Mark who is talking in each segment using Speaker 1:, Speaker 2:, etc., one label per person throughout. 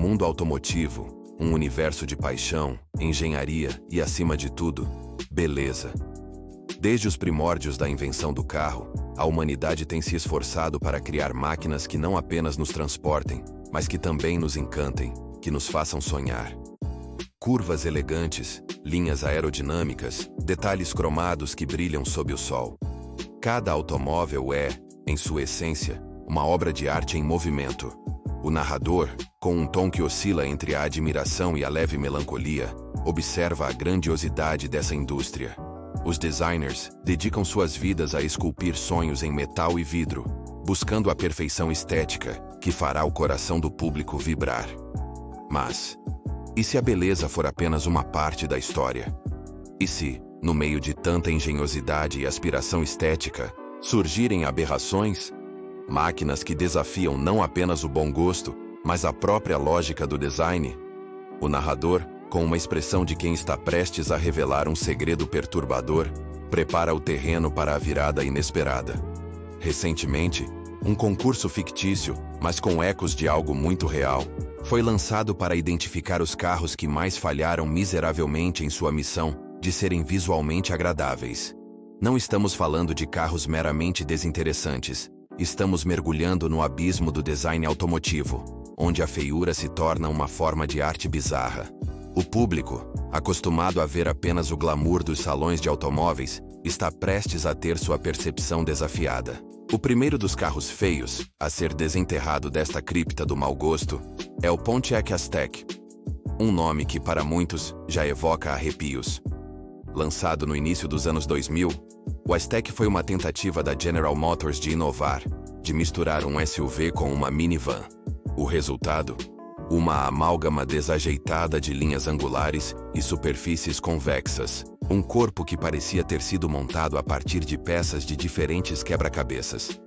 Speaker 1: mundo automotivo, um universo de paixão, engenharia e, acima de tudo, beleza. Desde os primórdios da invenção do carro, a humanidade tem se esforçado para criar máquinas que não apenas nos transportem, mas que também nos encantem, que nos façam sonhar. Curvas elegantes, linhas aerodinâmicas, detalhes cromados que brilham sob o sol. Cada automóvel é, em sua essência, uma obra de arte em movimento. O narrador, com um tom que oscila entre a admiração e a leve melancolia, observa a grandiosidade dessa indústria. Os designers dedicam suas vidas a esculpir sonhos em metal e vidro, buscando a perfeição estética que fará o coração do público vibrar. Mas, e se a beleza for apenas uma parte da história? E se, no meio de tanta engenhosidade e aspiração estética, surgirem aberrações? Máquinas que desafiam não apenas o bom gosto, mas a própria lógica do design? O narrador, com uma expressão de quem está prestes a revelar um segredo perturbador, prepara o terreno para a virada inesperada. Recentemente, um concurso fictício, mas com ecos de algo muito real, foi lançado para identificar os carros que mais falharam miseravelmente em sua missão de serem visualmente agradáveis. Não estamos falando de carros meramente desinteressantes. Estamos mergulhando no abismo do design automotivo, onde a feiura se torna uma forma de arte bizarra. O público, acostumado a ver apenas o glamour dos salões de automóveis, está prestes a ter sua percepção desafiada. O primeiro dos carros feios a ser desenterrado desta cripta do mau gosto é o Pontiac Aztek. Um nome que, para muitos, já evoca arrepios. Lançado no início dos anos 2000, o Aztek foi uma tentativa da General Motors de inovar, de misturar um SUV com uma minivan. O resultado? Uma amálgama desajeitada de linhas angulares e superfícies convexas. Um corpo que parecia ter sido montado a partir de peças de diferentes quebra-cabeças.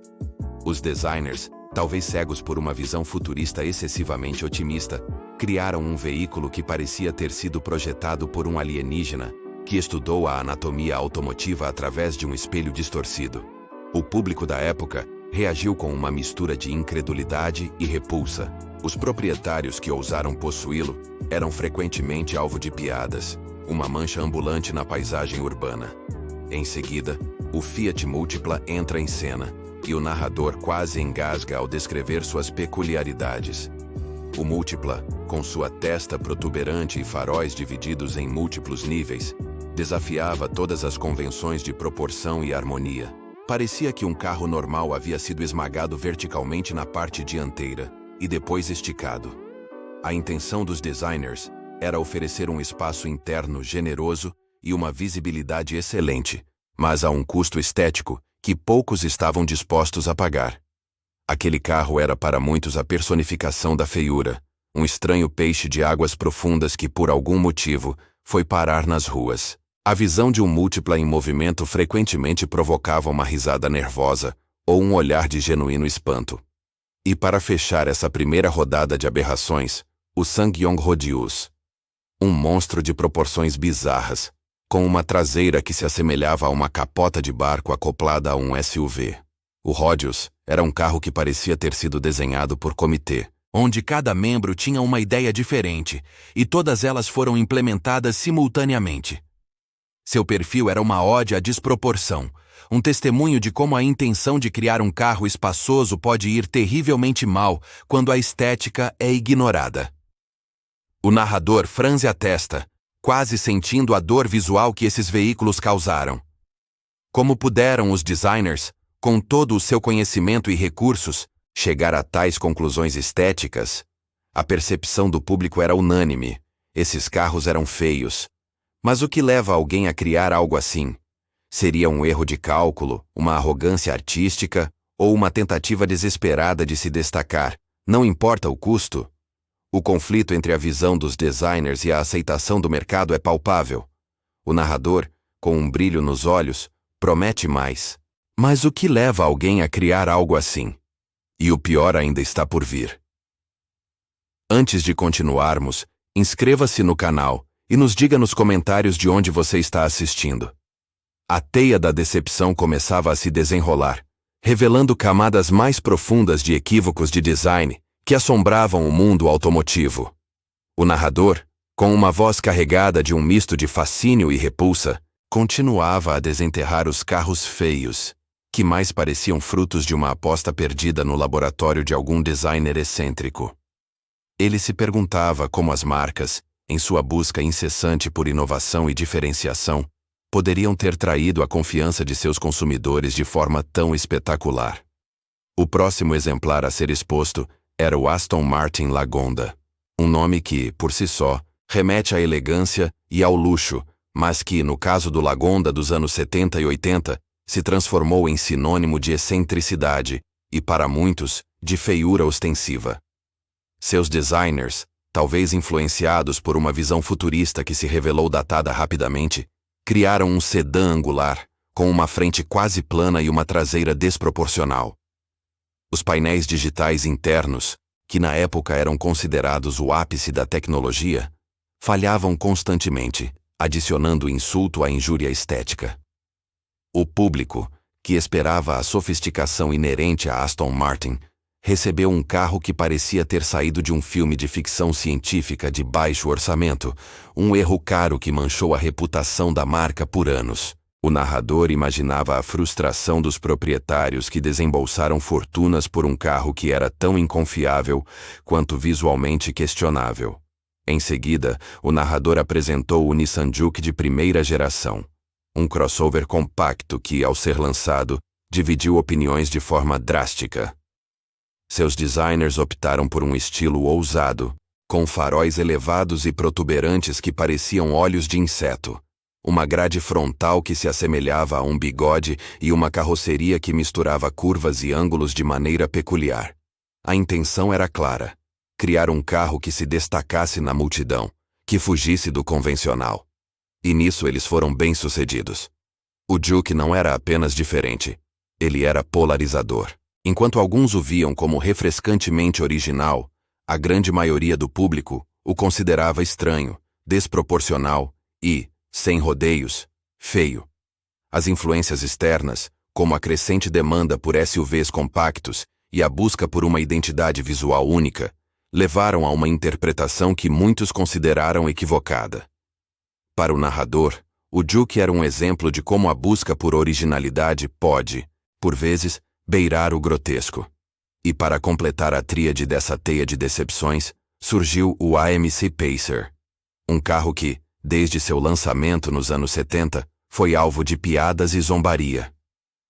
Speaker 1: Os designers, talvez cegos por uma visão futurista excessivamente otimista, criaram um veículo que parecia ter sido projetado por um alienígena, que estudou a anatomia automotiva através de um espelho distorcido. O público da época reagiu com uma mistura de incredulidade e repulsa. Os proprietários que ousaram possuí-lo eram frequentemente alvo de piadas, uma mancha ambulante na paisagem urbana. Em seguida, o Fiat Multipla entra em cena, e o narrador quase engasga ao descrever suas peculiaridades. O Multipla, com sua testa protuberante e faróis divididos em múltiplos níveis, desafiava todas as convenções de proporção e harmonia. Parecia que um carro normal havia sido esmagado verticalmente na parte dianteira e depois esticado. A intenção dos designers era oferecer um espaço interno generoso e uma visibilidade excelente, mas a um custo estético que poucos estavam dispostos a pagar. Aquele carro era para muitos a personificação da feiura, um estranho peixe de águas profundas que, por algum motivo, foi parar nas ruas. A visão de um Múltipla em movimento frequentemente provocava uma risada nervosa ou um olhar de genuíno espanto. E para fechar essa primeira rodada de aberrações, o SsangYong Rodius. Um monstro de proporções bizarras, com uma traseira que se assemelhava a uma capota de barco acoplada a um SUV. O Rodius era um carro que parecia ter sido desenhado por comitê, onde cada membro tinha uma ideia diferente, e todas elas foram implementadas simultaneamente. Seu perfil era uma ode à desproporção, um testemunho de como a intenção de criar um carro espaçoso pode ir terrivelmente mal quando a estética é ignorada. O narrador franze a testa, quase sentindo a dor visual que esses veículos causaram. Como puderam os designers, com todo o seu conhecimento e recursos, chegar a tais conclusões estéticas? A percepção do público era unânime. Esses carros eram feios. Mas o que leva alguém a criar algo assim? Seria um erro de cálculo, uma arrogância artística ou uma tentativa desesperada de se destacar? Não importa o custo. O conflito entre a visão dos designers e a aceitação do mercado é palpável. O narrador, com um brilho nos olhos, promete mais. Mas o que leva alguém a criar algo assim? E o pior ainda está por vir. Antes de continuarmos, inscreva-se no canal e nos diga nos comentários de onde você está assistindo. A teia da decepção começava a se desenrolar, revelando camadas mais profundas de equívocos de design que assombravam o mundo automotivo. O narrador, com uma voz carregada de um misto de fascínio e repulsa, continuava a desenterrar os carros feios, que mais pareciam frutos de uma aposta perdida no laboratório de algum designer excêntrico. Ele se perguntava como as marcas, em sua busca incessante por inovação e diferenciação, poderiam ter traído a confiança de seus consumidores de forma tão espetacular. O próximo exemplar a ser exposto era o Aston Martin Lagonda, um nome que, por si só, remete à elegância e ao luxo, mas que, no caso do Lagonda dos anos 70 e 80, se transformou em sinônimo de excentricidade e, para muitos, de feiura ostensiva. Seus designers, talvez influenciados por uma visão futurista que se revelou datada rapidamente, criaram um sedã angular, com uma frente quase plana e uma traseira desproporcional. Os painéis digitais internos, que na época eram considerados o ápice da tecnologia, falhavam constantemente, adicionando insulto à injúria estética. O público, que esperava a sofisticação inerente a Aston Martin, recebeu um carro que parecia ter saído de um filme de ficção científica de baixo orçamento, um erro caro que manchou a reputação da marca por anos. O narrador imaginava a frustração dos proprietários que desembolsaram fortunas por um carro que era tão inconfiável quanto visualmente questionável. Em seguida, o narrador apresentou o Nissan Juke de primeira geração, um crossover compacto que, ao ser lançado, dividiu opiniões de forma drástica. Seus designers optaram por um estilo ousado, com faróis elevados e protuberantes que pareciam olhos de inseto, uma grade frontal que se assemelhava a um bigode e uma carroceria que misturava curvas e ângulos de maneira peculiar. A intenção era clara: criar um carro que se destacasse na multidão, que fugisse do convencional. E nisso eles foram bem-sucedidos. O Juke não era apenas diferente, ele era polarizador. Enquanto alguns o viam como refrescantemente original, a grande maioria do público o considerava estranho, desproporcional e, sem rodeios, feio. As influências externas, como a crescente demanda por SUVs compactos e a busca por uma identidade visual única, levaram a uma interpretação que muitos consideraram equivocada. Para o narrador, o Juke era um exemplo de como a busca por originalidade pode, por vezes, beirar o grotesco. E para completar a tríade dessa teia de decepções, surgiu o AMC Pacer, um carro que, desde seu lançamento nos anos 70, foi alvo de piadas e zombaria.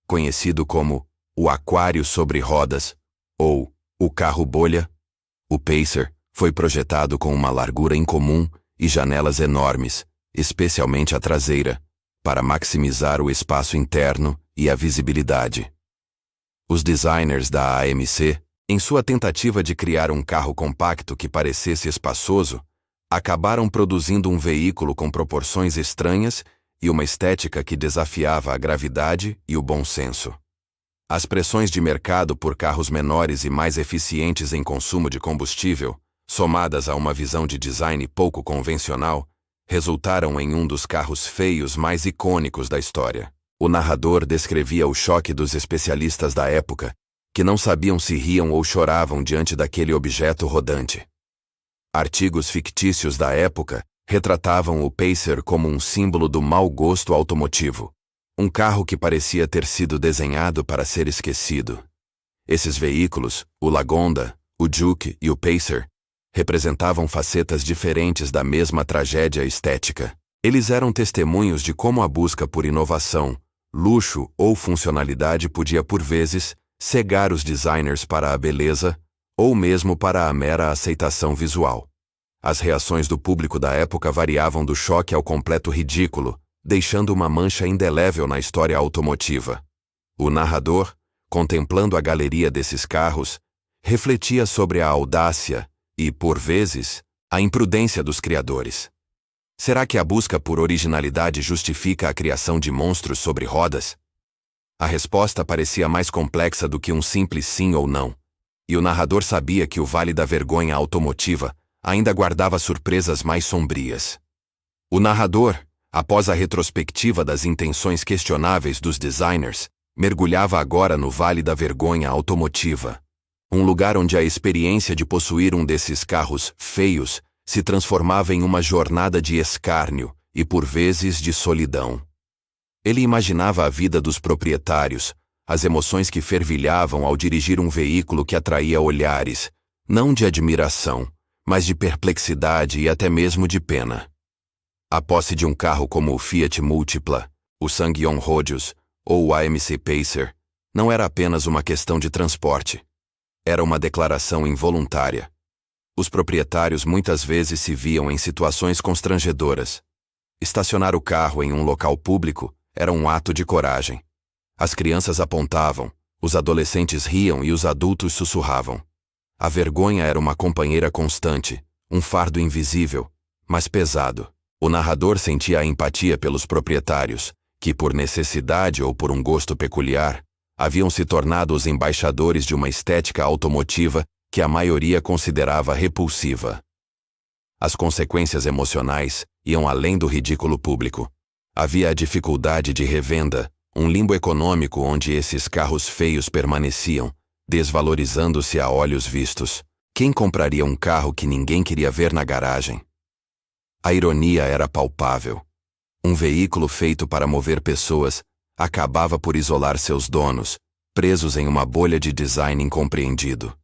Speaker 1: Conhecido como o aquário sobre rodas ou o carro bolha, o Pacer foi projetado com uma largura incomum e janelas enormes, especialmente a traseira, para maximizar o espaço interno e a visibilidade. Os designers da AMC, em sua tentativa de criar um carro compacto que parecesse espaçoso, acabaram produzindo um veículo com proporções estranhas e uma estética que desafiava a gravidade e o bom senso. As pressões de mercado por carros menores e mais eficientes em consumo de combustível, somadas a uma visão de design pouco convencional, resultaram em um dos carros feios mais icônicos da história. O narrador descrevia o choque dos especialistas da época, que não sabiam se riam ou choravam diante daquele objeto rodante. Artigos fictícios da época retratavam o Pacer como um símbolo do mau gosto automotivo, um carro que parecia ter sido desenhado para ser esquecido. Esses veículos, o Lagonda, o Juke e o Pacer, representavam facetas diferentes da mesma tragédia estética. Eles eram testemunhos de como a busca por inovação, luxo ou funcionalidade podia, por vezes, cegar os designers para a beleza ou mesmo para a mera aceitação visual. As reações do público da época variavam do choque ao completo ridículo, deixando uma mancha indelével na história automotiva. O narrador, contemplando a galeria desses carros, refletia sobre a audácia e, por vezes, a imprudência dos criadores. Será que a busca por originalidade justifica a criação de monstros sobre rodas? A resposta parecia mais complexa do que um simples sim ou não, e o narrador sabia que o Vale da Vergonha automotiva ainda guardava surpresas mais sombrias. O narrador, após a retrospectiva das intenções questionáveis dos designers, mergulhava agora no Vale da Vergonha automotiva, Um lugar onde a experiência de possuir um desses carros feios se transformava em uma jornada de escárnio e, por vezes, de solidão. Ele imaginava a vida dos proprietários, as emoções que fervilhavam ao dirigir um veículo que atraía olhares, não de admiração, mas de perplexidade e até mesmo de pena. A posse de um carro como o Fiat Multipla, o Ssangyong Rodius ou o AMC Pacer não era apenas uma questão de transporte. Era uma declaração involuntária. Os proprietários muitas vezes se viam em situações constrangedoras. Estacionar o carro em um local público era um ato de coragem. As crianças apontavam, os adolescentes riam e os adultos sussurravam. A vergonha era uma companheira constante, um fardo invisível, mas pesado. O narrador sentia a empatia pelos proprietários, que por necessidade ou por um gosto peculiar, haviam se tornado os embaixadores de uma estética automotiva que a maioria considerava repulsiva. As consequências emocionais iam além do ridículo público. Havia a dificuldade de revenda, um limbo econômico onde esses carros feios permaneciam, desvalorizando-se a olhos vistos. Quem compraria um carro que ninguém queria ver na garagem? A ironia era palpável. Um veículo feito para mover pessoas acabava por isolar seus donos, presos em uma bolha de design incompreendido.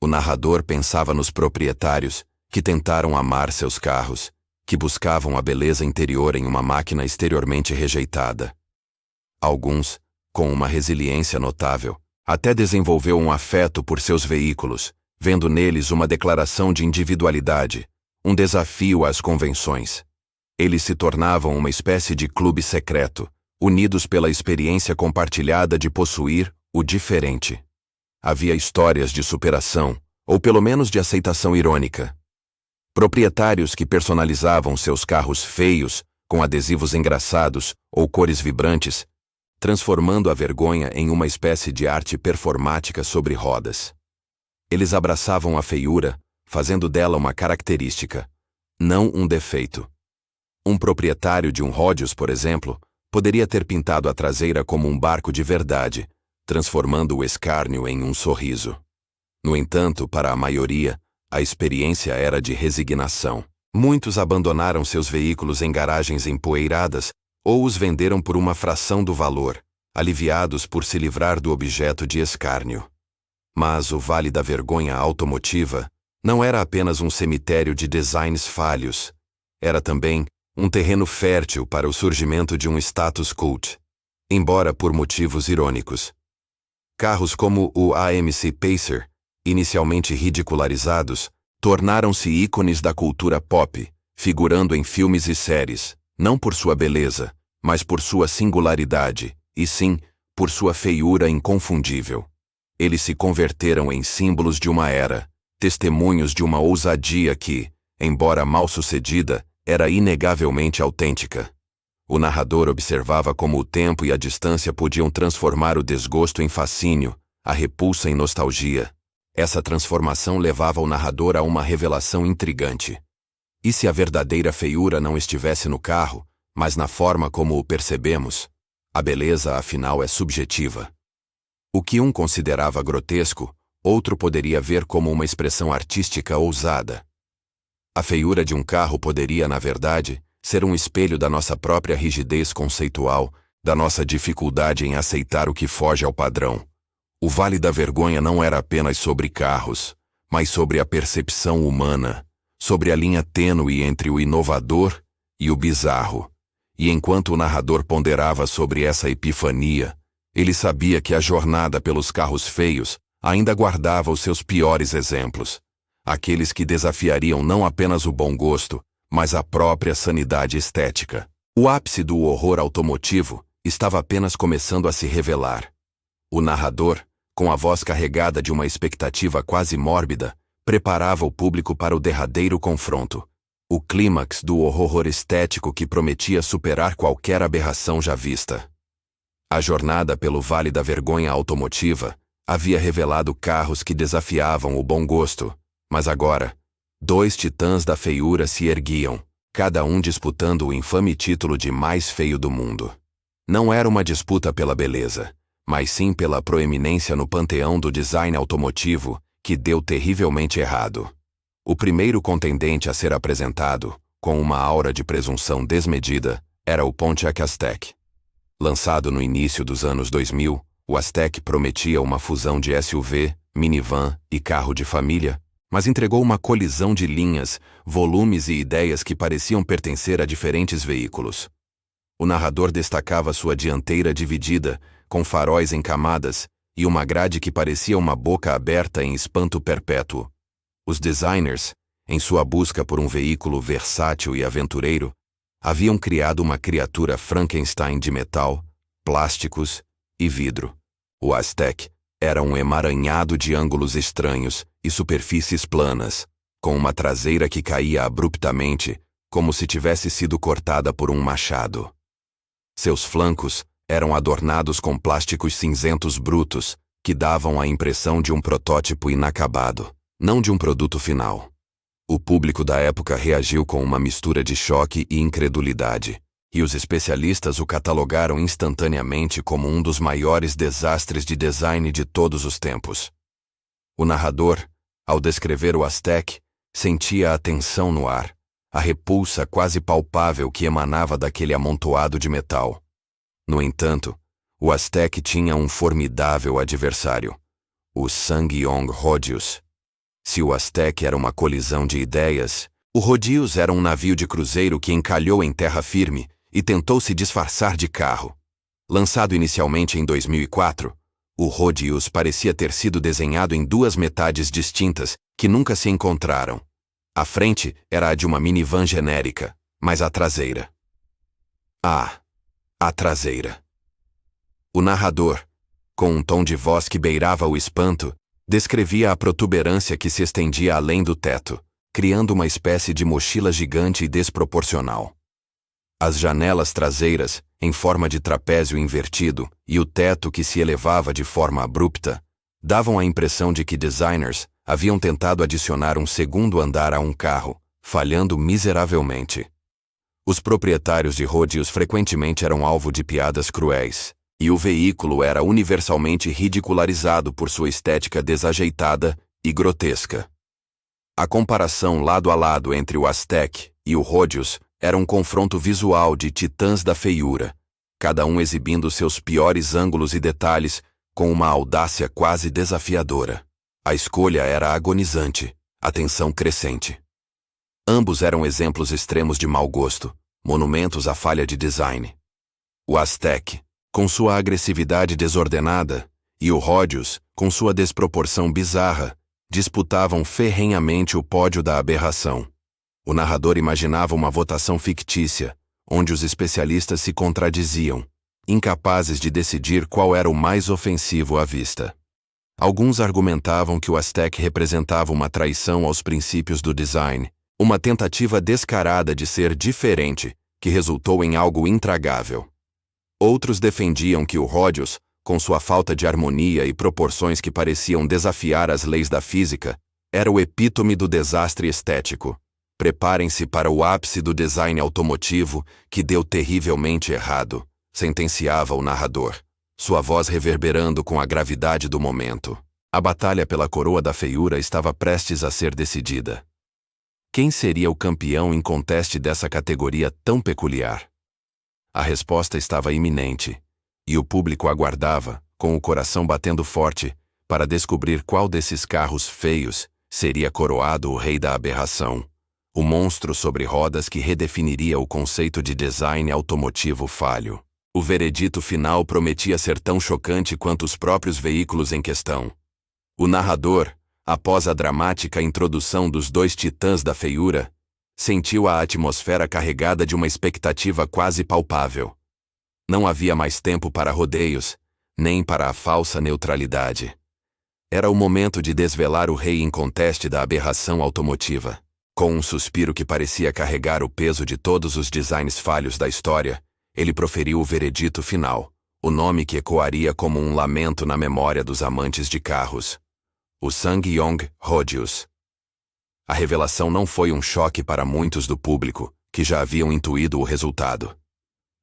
Speaker 1: O narrador pensava nos proprietários que tentaram amar seus carros, que buscavam a beleza interior em uma máquina exteriormente rejeitada. Alguns, com uma resiliência notável, até desenvolveu um afeto por seus veículos, vendo neles uma declaração de individualidade, um desafio às convenções. Eles se tornavam uma espécie de clube secreto, unidos pela experiência compartilhada de possuir o diferente. Havia histórias de superação, ou pelo menos de aceitação irônica. Proprietários que personalizavam seus carros feios, com adesivos engraçados ou cores vibrantes, transformando a vergonha em uma espécie de arte performática sobre rodas. Eles abraçavam a feiura, fazendo dela uma característica, não um defeito. Um proprietário de um Rodius, por exemplo, poderia ter pintado a traseira como um barco de verdade, transformando o escárnio em um sorriso. No entanto, para a maioria, a experiência era de resignação. Muitos abandonaram seus veículos em garagens empoeiradas ou os venderam por uma fração do valor, aliviados por se livrar do objeto de escárnio. Mas o Vale da Vergonha automotiva não era apenas um cemitério de designs falhos, era também um terreno fértil para o surgimento de um status cult, embora por motivos irônicos. Carros como o AMC Pacer, inicialmente ridicularizados, tornaram-se ícones da cultura pop, figurando em filmes e séries, não por sua beleza, mas por sua singularidade, e sim, por sua feiura inconfundível. Eles se converteram em símbolos de uma era, testemunhos de uma ousadia que, embora mal-sucedida, era inegavelmente autêntica. O narrador observava como o tempo e a distância podiam transformar o desgosto em fascínio, a repulsa em nostalgia. Essa transformação levava o narrador a uma revelação intrigante. E se a verdadeira feiura não estivesse no carro, mas na forma como o percebemos? A beleza, afinal, é subjetiva. O que um considerava grotesco, outro poderia ver como uma expressão artística ousada. A feiura de um carro poderia, na verdade, ser um espelho da nossa própria rigidez conceitual, da nossa dificuldade em aceitar o que foge ao padrão. O Vale da Vergonha não era apenas sobre carros, mas sobre a percepção humana, sobre a linha tênue entre o inovador e o bizarro. E enquanto o narrador ponderava sobre essa epifania, ele sabia que a jornada pelos carros feios ainda guardava os seus piores exemplos. Aqueles que desafiariam não apenas o bom gosto, mas a própria sanidade estética. O ápice do horror automotivo estava apenas começando a se revelar. O narrador, com a voz carregada de uma expectativa quase mórbida, preparava o público para o derradeiro confronto. O clímax do horror estético que prometia superar qualquer aberração já vista. A jornada pelo Vale da Vergonha automotiva havia revelado carros que desafiavam o bom gosto, mas agora, dois titãs da feiura se erguiam, cada um disputando o infame título de mais feio do mundo. Não era uma disputa pela beleza, mas sim pela proeminência no panteão do design automotivo, que deu terrivelmente errado. O primeiro contendente a ser apresentado, com uma aura de presunção desmedida, era o Pontiac Aztek. Lançado no início dos anos 2000, o Aztek prometia uma fusão de SUV, minivan e carro de família, mas entregou uma colisão de linhas, volumes e ideias que pareciam pertencer a diferentes veículos. O narrador destacava sua dianteira dividida, com faróis em camadas, e uma grade que parecia uma boca aberta em espanto perpétuo. Os designers, em sua busca por um veículo versátil e aventureiro, haviam criado uma criatura Frankenstein de metal, plásticos e vidro. O Aztek era um emaranhado de ângulos estranhos e superfícies planas, com uma traseira que caía abruptamente, como se tivesse sido cortada por um machado. Seus flancos eram adornados com plásticos cinzentos brutos, que davam a impressão de um protótipo inacabado, não de um produto final. O público da época reagiu com uma mistura de choque e incredulidade, e os especialistas o catalogaram instantaneamente como um dos maiores desastres de design de todos os tempos. O narrador, ao descrever o Aztek, sentia a tensão no ar, a repulsa quase palpável que emanava daquele amontoado de metal. No entanto, o Aztek tinha um formidável adversário, o SsangYong Rodius. Se o Aztek era uma colisão de ideias, o Rodius era um navio de cruzeiro que encalhou em terra firme e tentou se disfarçar de carro. Lançado inicialmente em 2004, o Rodius parecia ter sido desenhado em duas metades distintas que nunca se encontraram. A frente era a de uma minivan genérica, mas a traseira. A traseira. O narrador, com um tom de voz que beirava o espanto, descrevia a protuberância que se estendia além do teto, criando uma espécie de mochila gigante e desproporcional. As janelas traseiras, em forma de trapézio invertido, e o teto que se elevava de forma abrupta, davam a impressão de que designers haviam tentado adicionar um segundo andar a um carro, falhando miseravelmente. Os proprietários de Rodius frequentemente eram alvo de piadas cruéis, e o veículo era universalmente ridicularizado por sua estética desajeitada e grotesca. A comparação lado a lado entre o Aztek e o Rodius era um confronto visual de titãs da feiura, cada um exibindo seus piores ângulos e detalhes com uma audácia quase desafiadora. A escolha era agonizante, a tensão crescente. Ambos eram exemplos extremos de mau gosto, monumentos à falha de design. O Aztek, com sua agressividade desordenada, e o Rodius, com sua desproporção bizarra, disputavam ferrenhamente o pódio da aberração. O narrador imaginava uma votação fictícia, onde os especialistas se contradiziam, incapazes de decidir qual era o mais ofensivo à vista. Alguns argumentavam que o Aztek representava uma traição aos princípios do design, uma tentativa descarada de ser diferente, que resultou em algo intragável. Outros defendiam que o Rodius, com sua falta de harmonia e proporções que pareciam desafiar as leis da física, era o epítome do desastre estético. Preparem-se para o ápice do design automotivo, que deu terrivelmente errado, sentenciava o narrador, sua voz reverberando com a gravidade do momento. A batalha pela coroa da feiura estava prestes a ser decidida. Quem seria o campeão em conteste dessa categoria tão peculiar? A resposta estava iminente, e o público aguardava, com o coração batendo forte, para descobrir qual desses carros feios seria coroado o rei da aberração, o monstro sobre rodas que redefiniria o conceito de design automotivo falho. O veredito final prometia ser tão chocante quanto os próprios veículos em questão. O narrador, após a dramática introdução dos dois titãs da feiura, sentiu a atmosfera carregada de uma expectativa quase palpável. Não havia mais tempo para rodeios, nem para a falsa neutralidade. Era o momento de desvelar o rei inconteste da aberração automotiva. Com um suspiro que parecia carregar o peso de todos os designs falhos da história, ele proferiu o veredito final, o nome que ecoaria como um lamento na memória dos amantes de carros: o SsangYong Rodius. A revelação não foi um choque para muitos do público, que já haviam intuído o resultado.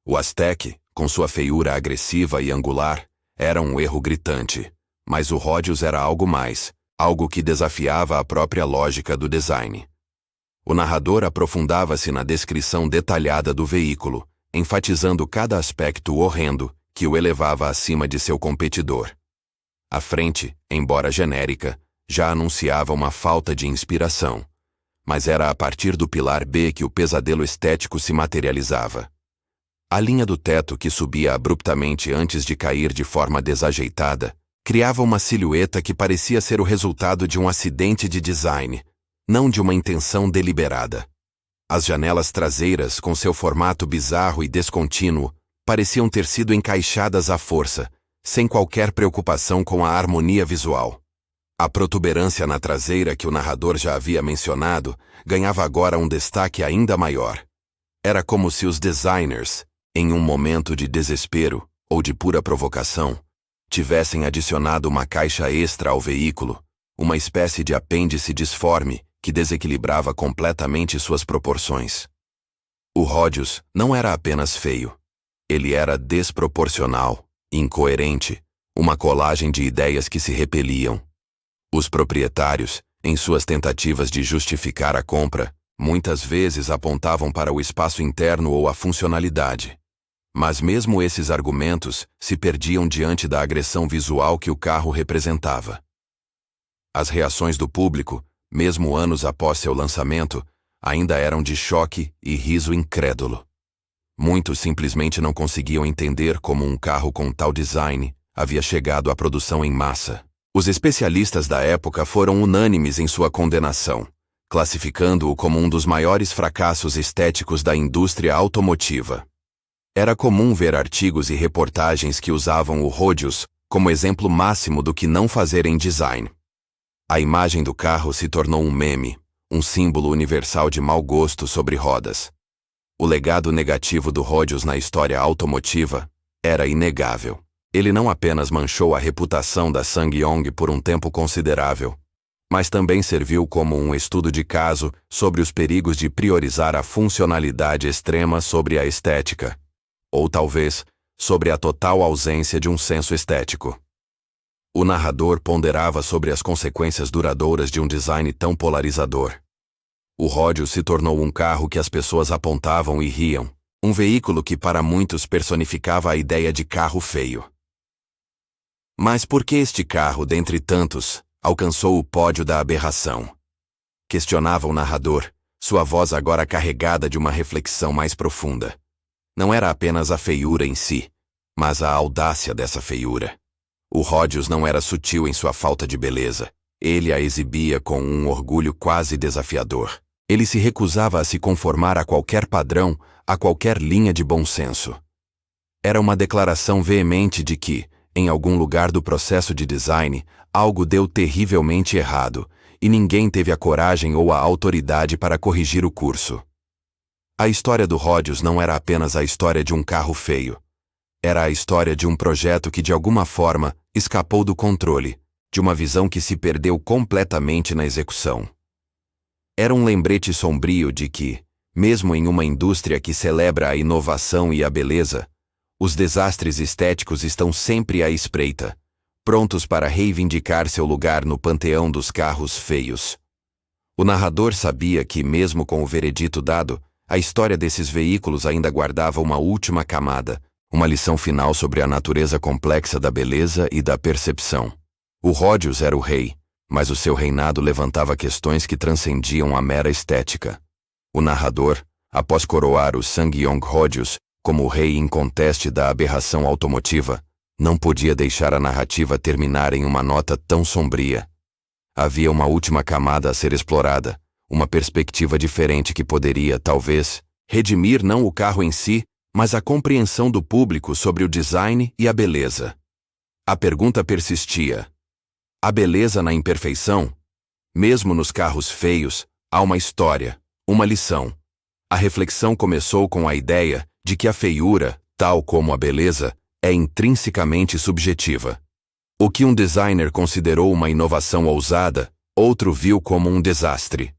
Speaker 1: O Aztek, com sua feiura agressiva e angular, Era um erro gritante. Mas o Rhodes era algo mais, algo que desafiava a própria lógica do design. O narrador aprofundava-se na descrição detalhada do veículo, enfatizando cada aspecto horrendo que o elevava acima de seu competidor. A frente, embora genérica, já anunciava uma falta de inspiração. Mas era a partir do pilar B que o pesadelo estético se materializava. A linha do teto que subia abruptamente antes de cair de forma desajeitada criava uma silhueta que parecia ser o resultado de um acidente de design, não de uma intenção deliberada. As janelas traseiras, com seu formato bizarro e descontínuo, pareciam ter sido encaixadas à força, sem qualquer preocupação com a harmonia visual. A protuberância na traseira que o narrador já havia mencionado ganhava agora um destaque ainda maior. Era como se os designers, em um momento de desespero ou de pura provocação, tivessem adicionado uma caixa extra ao veículo, uma espécie de apêndice disforme que desequilibrava completamente suas proporções. O Rhodes não era apenas feio. Ele era desproporcional, incoerente, uma colagem de ideias que se repeliam. Os proprietários, em suas tentativas de justificar a compra, muitas vezes apontavam para o espaço interno ou a funcionalidade. Mas mesmo esses argumentos se perdiam diante da agressão visual que o carro representava. As reações do público, mesmo anos após seu lançamento, ainda eram de choque e riso incrédulo. Muitos simplesmente não conseguiam entender como um carro com tal design havia chegado à produção em massa. Os especialistas da época foram unânimes em sua condenação, classificando-o como um dos maiores fracassos estéticos da indústria automotiva. Era comum ver artigos e reportagens que usavam o Rhodes como exemplo máximo do que não fazer em design. A imagem do carro se tornou um meme, um símbolo universal de mau gosto sobre rodas. O legado negativo do Rhodes na história automotiva era inegável. Ele não apenas manchou a reputação da SsangYong por um tempo considerável, mas também serviu como um estudo de caso sobre os perigos de priorizar a funcionalidade extrema sobre a estética, ou talvez sobre a total ausência de um senso estético. O narrador ponderava sobre as consequências duradouras de um design tão polarizador. O Rhodes se tornou um carro que as pessoas apontavam e riam, um veículo que para muitos personificava a ideia de carro feio. Mas por que este carro, dentre tantos, alcançou o pódio da aberração? Questionava o narrador, sua voz agora carregada de uma reflexão mais profunda. Não era apenas a feiura em si, mas a audácia dessa feiura. O Rhodes não era sutil em sua falta de beleza. Ele a exibia com um orgulho quase desafiador. Ele se recusava a se conformar a qualquer padrão, a qualquer linha de bom senso. Era uma declaração veemente de que, em algum lugar do processo de design, algo deu terrivelmente errado, e ninguém teve a coragem ou a autoridade para corrigir o curso. A história do Rhodes não era apenas a história de um carro feio. Era a história de um projeto que de alguma forma escapou do controle, de uma visão que se perdeu completamente na execução. Era um lembrete sombrio de que, mesmo em uma indústria que celebra a inovação e a beleza, os desastres estéticos estão sempre à espreita, prontos para reivindicar seu lugar no panteão dos carros feios. O narrador sabia que, mesmo com o veredito dado, a história desses veículos ainda guardava uma última camada, uma lição final sobre a natureza complexa da beleza e da percepção. O Rhodes era o rei, mas o seu reinado levantava questões que transcendiam a mera estética. O narrador, após coroar o SsangYong Rhodes como o rei inconteste da aberração automotiva, não podia deixar a narrativa terminar em uma nota tão sombria. Havia uma última camada a ser explorada, uma perspectiva diferente que poderia, talvez, redimir não o carro em si, mas a compreensão do público sobre o design e a beleza. A pergunta persistia: há beleza na imperfeição? Mesmo nos carros feios, há uma história, uma lição. A reflexão começou com a ideia de que a feiura, tal como a beleza, é intrinsecamente subjetiva. O que um designer considerou uma inovação ousada, outro viu como um desastre.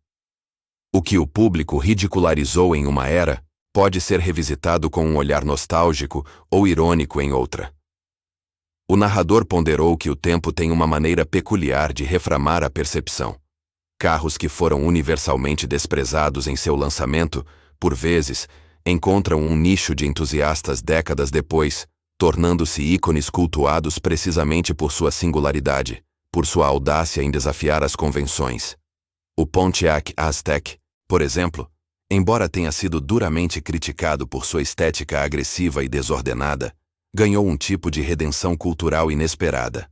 Speaker 1: O que o público ridicularizou em uma era, pode ser revisitado com um olhar nostálgico ou irônico em outra. O narrador ponderou que o tempo tem uma maneira peculiar de reframar a percepção. Carros que foram universalmente desprezados em seu lançamento, por vezes, encontram um nicho de entusiastas décadas depois, tornando-se ícones cultuados precisamente por sua singularidade, por sua audácia em desafiar as convenções. O Pontiac Aztek, por exemplo, embora tenha sido duramente criticado por sua estética agressiva e desordenada, ganhou um tipo de redenção cultural inesperada.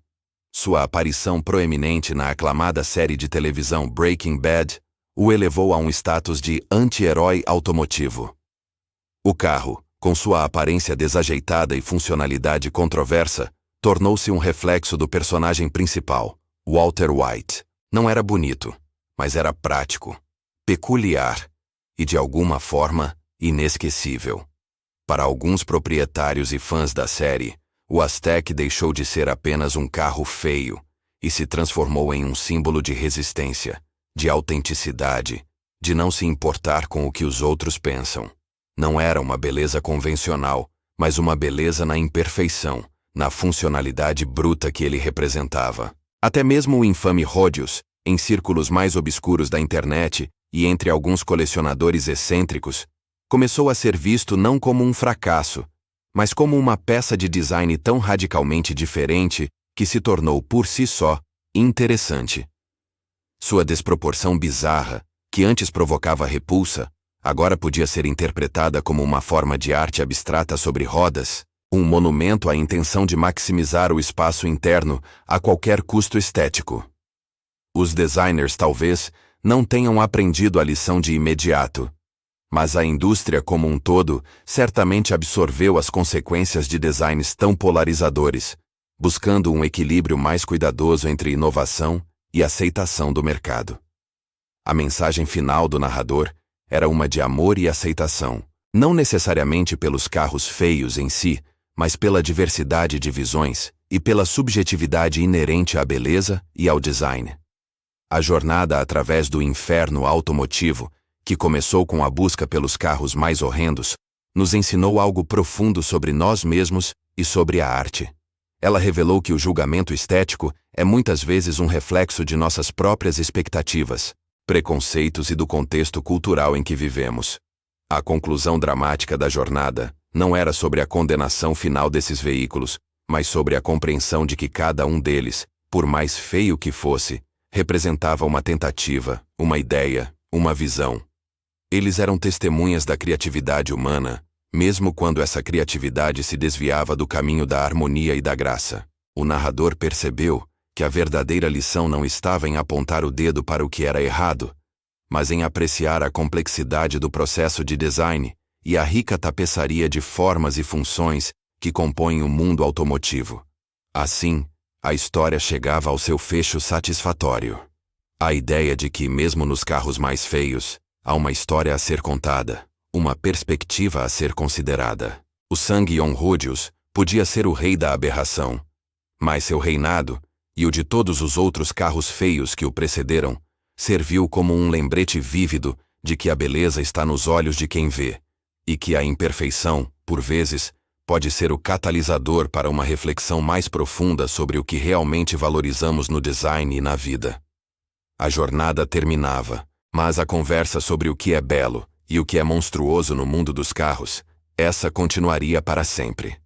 Speaker 1: Sua aparição proeminente na aclamada série de televisão Breaking Bad o elevou a um status de anti-herói automotivo. O carro, com sua aparência desajeitada e funcionalidade controversa, tornou-se um reflexo do personagem principal, Walter White. Não era bonito, mas era prático, peculiar e, de alguma forma, inesquecível. Para alguns proprietários e fãs da série, o Aztek deixou de ser apenas um carro feio e se transformou em um símbolo de resistência, de autenticidade, de não se importar com o que os outros pensam. Não era uma beleza convencional, mas uma beleza na imperfeição, na funcionalidade bruta que ele representava. Até mesmo o infame Rodius, em círculos mais obscuros da internet e entre alguns colecionadores excêntricos, começou a ser visto não como um fracasso, mas como uma peça de design tão radicalmente diferente que se tornou por si só interessante. Sua desproporção bizarra, que antes provocava repulsa, agora podia ser interpretada como uma forma de arte abstrata sobre rodas, um monumento à intenção de maximizar o espaço interno a qualquer custo estético. Os designers talvez não tenham aprendido a lição de imediato, mas a indústria como um todo certamente absorveu as consequências de designs tão polarizadores, buscando um equilíbrio mais cuidadoso entre inovação e aceitação do mercado. A mensagem final do narrador era uma de amor e aceitação, não necessariamente pelos carros feios em si, mas pela diversidade de visões e pela subjetividade inerente à beleza e ao design. A jornada através do inferno automotivo, que começou com a busca pelos carros mais horrendos, nos ensinou algo profundo sobre nós mesmos e sobre a arte. Ela revelou que o julgamento estético é muitas vezes um reflexo de nossas próprias expectativas, preconceitos e do contexto cultural em que vivemos. A conclusão dramática da jornada não era sobre a condenação final desses veículos, mas sobre a compreensão de que cada um deles, por mais feio que fosse, representava uma tentativa, uma ideia, uma visão. Eles eram testemunhas da criatividade humana, mesmo quando essa criatividade se desviava do caminho da harmonia e da graça. O narrador percebeu que a verdadeira lição não estava em apontar o dedo para o que era errado, mas em apreciar a complexidade do processo de design e a rica tapeçaria de formas e funções que compõem o mundo automotivo. Assim, a história chegava ao seu fecho satisfatório. A ideia de que, mesmo nos carros mais feios, há uma história a ser contada, uma perspectiva a ser considerada. O Sanguion Rodius podia ser o rei da aberração, mas seu reinado, e o de todos os outros carros feios que o precederam, serviu como um lembrete vívido de que a beleza está nos olhos de quem vê, e que a imperfeição, por vezes, pode ser o catalisador para uma reflexão mais profunda sobre o que realmente valorizamos no design e na vida. A jornada terminava, mas a conversa sobre o que é belo e o que é monstruoso no mundo dos carros, essa continuaria para sempre.